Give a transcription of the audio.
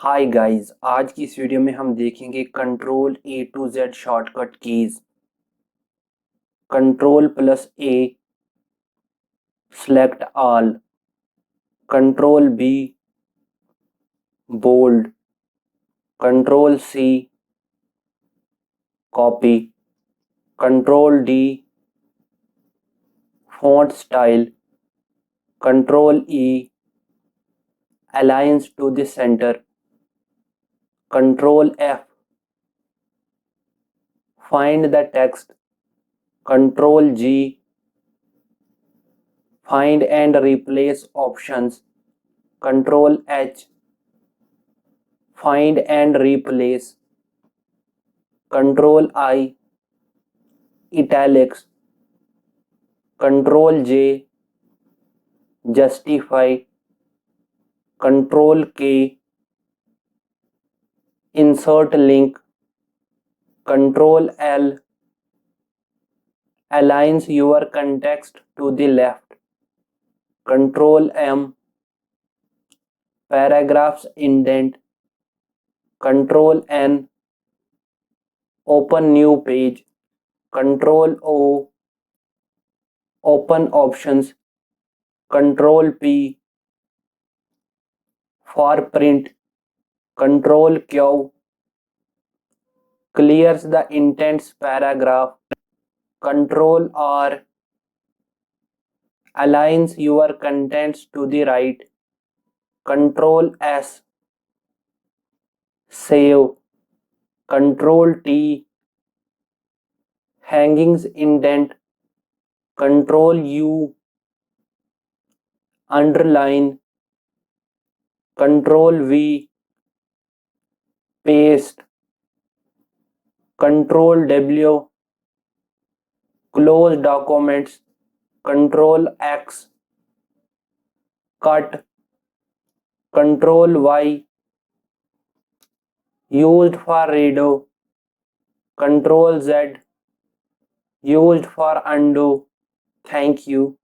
Hi guys, आज की इस वीडियो में हम देखेंगे control A to Z shortcut keys. Control plus A select all, control B bold, control C copy, control D font style, control E aligns to the centre, control F find the text, control G find and replace options, control H find and replace, control I italics, control J justify, control K insert link, control L aligns your context to the left, control M paragraphs indent, control N open new page, control O open options, control P for print, control Q clears the intents paragraph, control R aligns your contents to the right, control S save, control T hangings indent, control U underline, control V paste, control W close documents, control X cut, control Y used for redo, control Z used for undo. Thank you.